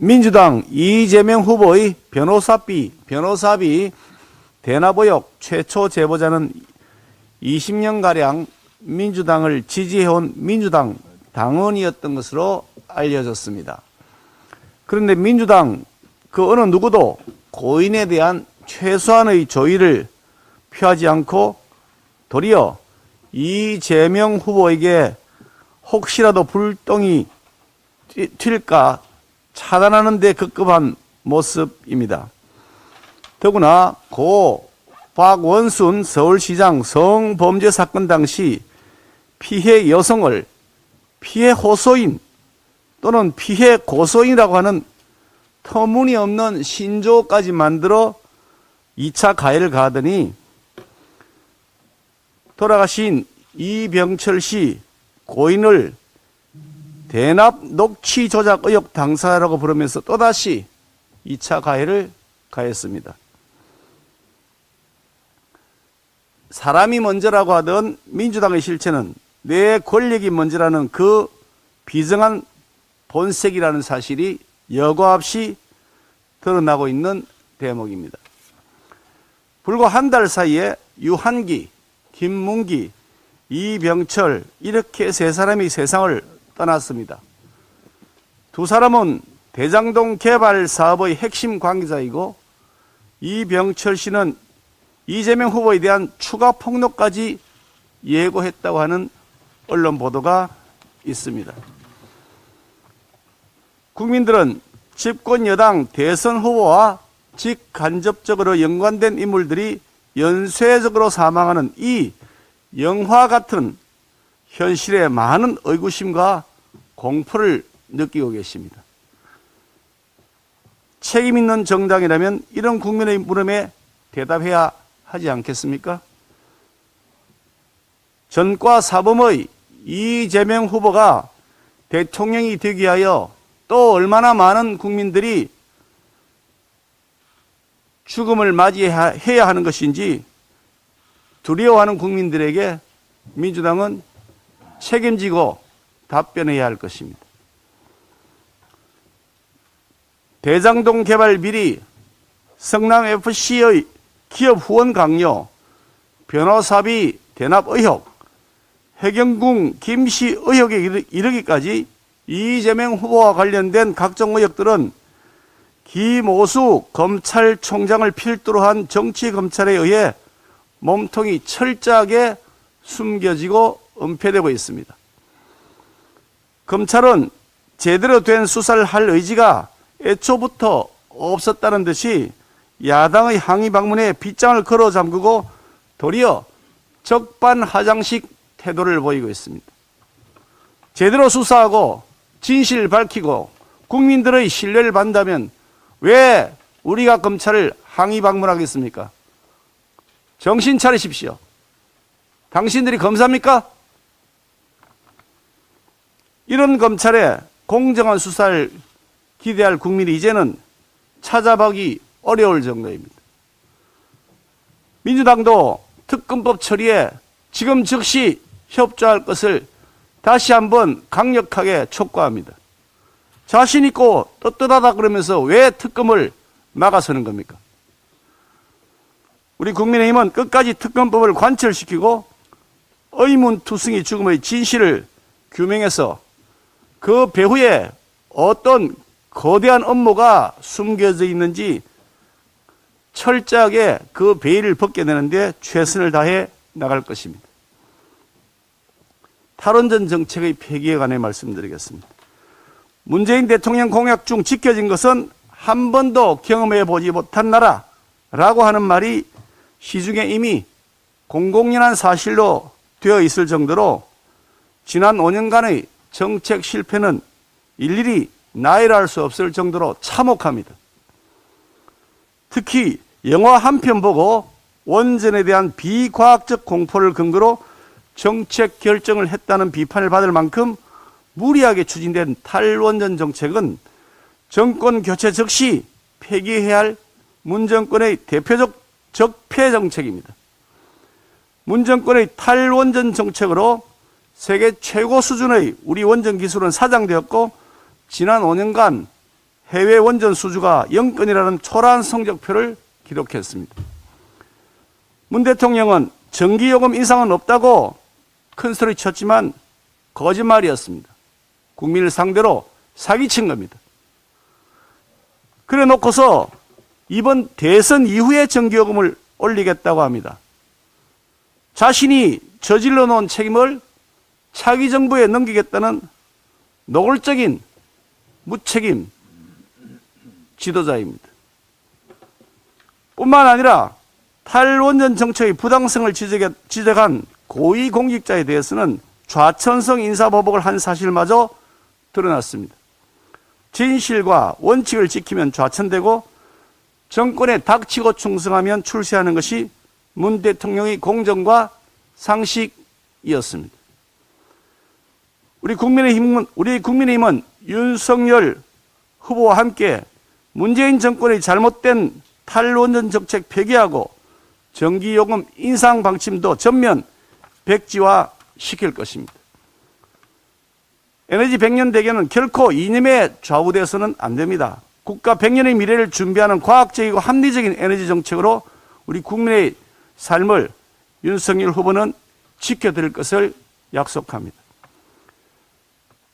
민주당 이재명 후보의 변호사비 대납 의혹 최초 제보자는 20년가량 민주당을 지지해온 민주당 당원이었던 것으로 알려졌습니다. 그런데 민주당 그 어느 누구도 고인에 대한 최소한의 조의를 표하지 않고 도리어 이재명 후보에게 혹시라도 불똥이 튈까 차단하는 데 급급한 모습입니다. 더구나 고 박원순 서울시장 성범죄 사건 당시 피해 여성을 피해 호소인 또는 피해 고소인이라고 하는 터무니없는 신조까지 만들어 2차 가해를 가하더니 돌아가신 이병철 씨 고인을 대납 녹취 조작 의혹 당사자라고 부르면서 또다시 2차 가해를 가했습니다. 사람이 먼저라고 하던 민주당의 실체는 내 권력이 먼저라는 그 비정한 본색이라는 사실이 여과 없이 드러나고 있는 대목입니다. 불과 한 달 사이에 유한기, 김문기, 이병철 이렇게 세 사람이 세상을 떠났습니다. 두 사람은 대장동 개발 사업의 핵심 관계자이고 이병철 씨는 이재명 후보에 대한 추가 폭로까지 예고했다고 하는 언론 보도가 있습니다. 국민들은 집권 여당 대선 후보와 직간접적으로 연관된 인물들이 연쇄적으로 사망하는 이 영화 같은 현실에 많은 의구심과 공포를 느끼고 계십니다. 책임 있는 정당이라면 이런 국민의 물음에 대답해야 하지 않겠습니까? 전과 사범의 이재명 후보가 대통령이 되기 위하여 또 얼마나 많은 국민들이 죽음을 맞이해야 하는 것인지 두려워하는 국민들에게 민주당은 책임지고 답변해야 할 것입니다. 대장동 개발 비리, 성남FC의 기업 후원 강요, 변호사비 대납 의혹, 해경궁 김씨 의혹에 이르기까지 이재명 후보와 관련된 각종 의혹들은 김오수 검찰총장을 필두로 한 정치검찰에 의해 몸통이 철저하게 숨겨지고 은폐되고 있습니다. 검찰은 제대로 된 수사를 할 의지가 애초부터 없었다는 듯이 야당의 항의 방문에 빗장을 걸어 잠그고 도리어 적반하장식 태도를 보이고 있습니다. 제대로 수사하고 진실을 밝히고 국민들의 신뢰를 받는다면 왜 우리가 검찰을 항의 방문하겠습니까? 정신 차리십시오. 당신들이 검사입니까? 이런 검찰의 공정한 수사를 기대할 국민이 이제는 찾아보기 어려울 정도입니다. 민주당도 특검법 처리에 지금 즉시 협조할 것을 다시 한번 강력하게 촉구합니다. 자신 있고 떳떳하다 그러면서 왜 특검을 막아서는 겁니까? 우리 국민의힘은 끝까지 특검법을 관철시키고 의문투성이 죽음의 진실을 규명해서 그 배후에 어떤 거대한 업무가 숨겨져 있는지 철저하게 그 베일을 벗겨내는데 최선을 다해 나갈 것입니다. 탈원전 정책의 폐기에 관해 말씀드리겠습니다. 문재인 대통령 공약 중 지켜진 것은 한 번도 경험해 보지 못한 나라라고 하는 말이 시중에 이미 공공연한 사실로 되어 있을 정도로 지난 5년간의 정책 실패는 일일이 나열할 수 없을 정도로 참혹합니다. 특히 영화 한 편 보고 원전에 대한 비과학적 공포를 근거로 정책 결정을 했다는 비판을 받을 만큼 무리하게 추진된 탈원전 정책은 정권 교체 즉시 폐기해야 할 문정권의 대표적 적폐 정책입니다. 문정권의 탈원전 정책으로 세계 최고 수준의 우리 원전 기술은 사장되었고 지난 5년간 해외 원전 수주가 0건이라는 초라한 성적표를 기록했습니다. 문 대통령은 전기요금 인상은 없다고 큰소리 쳤지만 거짓말이었습니다. 국민을 상대로 사기친 겁니다. 그래 놓고서 이번 대선 이후에 전기요금을 올리겠다고 합니다. 자신이 저질러 놓은 책임을 차기 정부에 넘기겠다는 노골적인 무책임 지도자입니다. 뿐만 아니라 탈원전 정책의 부당성을 지적한 고위공직자에 대해서는 좌천성 인사보복을 한 사실마저 드러났습니다. 진실과 원칙을 지키면 좌천되고 정권에 닥치고 충성하면 출세하는 것이 문 대통령의 공정과 상식이었습니다. 우리 국민의힘은 윤석열 후보와 함께 문재인 정권의 잘못된 탈원전 정책 폐기하고 전기요금 인상 방침도 전면 백지화시킬 것입니다. 에너지 100년 대계는 결코 이념에 좌우돼서는 안 됩니다. 국가 100년의 미래를 준비하는 과학적이고 합리적인 에너지 정책으로 우리 국민의 삶을 윤석열 후보는 지켜드릴 것을 약속합니다.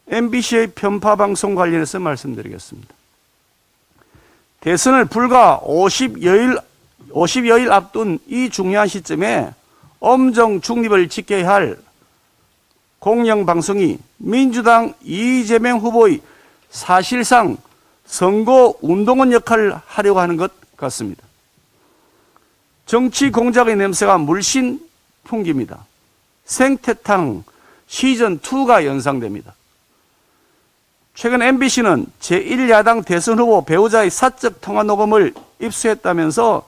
MBC의 편파 방송 관련해서 말씀드리겠습니다. 대선을 불과 50여일 앞둔 이 중요한 시점에 엄정 중립을 지켜야 할 공영방송이 민주당 이재명 후보의 사실상 선거 운동원 역할을 하려고 하는 것 같습니다. 정치 공작의 냄새가 물씬 풍깁니다. 생태탕 시즌2가 연상됩니다. 최근 MBC는 제1야당 대선 후보 배우자의 사적 통화 녹음을 입수했다면서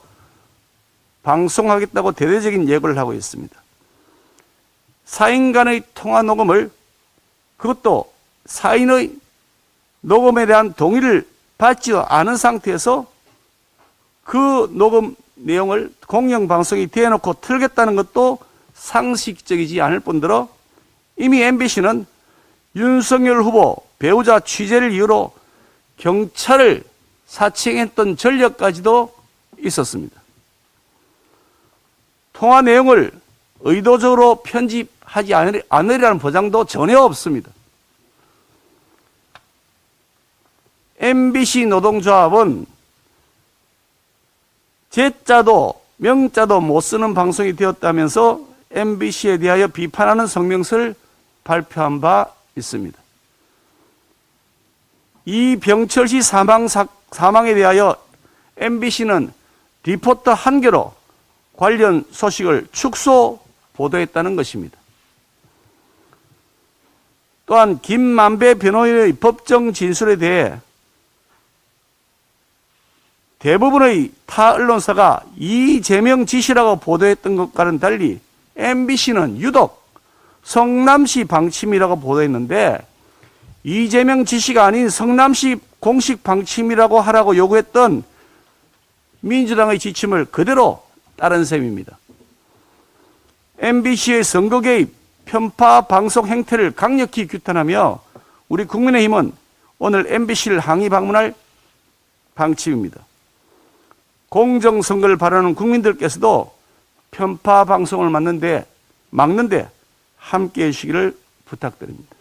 방송하겠다고 대대적인 예고를 하고 있습니다. 사인 간의 통화 녹음을, 그것도 사인의 녹음에 대한 동의를 받지 않은 상태에서 그 녹음 내용을 공영방송이 대놓고 틀겠다는 것도 상식적이지 않을 뿐더러 이미 MBC는 윤석열 후보 배우자 취재를 이유로 경찰을 사칭했던 전력까지도 있었습니다. 통화 내용을 의도적으로 편집하지 않으리라는 보장도 전혀 없습니다. MBC 노동조합은 제자도 명자도 못 쓰는 방송이 되었다면서 MBC에 대하여 비판하는 성명서를 발표한 바 있습니다. 이병철 씨 사망에 대하여 MBC는 리포터 한 개로 관련 소식을 축소 보도했다는 것입니다. 또한 김만배 변호인의 법정 진술에 대해 대부분의 타 언론사가 이재명 지시라고 보도했던 것과는 달리 MBC는 유독 성남시 방침이라고 보도했는데 이재명 지시가 아닌 성남시 공식 방침이라고 하라고 요구했던 민주당의 지침을 그대로 따른 셈입니다. MBC의 선거 개입, 편파 방송 행태를 강력히 규탄하며 우리 국민의힘은 오늘 MBC를 항의 방문할 방침입니다. 공정선거를 바라는 국민들께서도 편파 방송을 막는데 함께해 주시기를 부탁드립니다.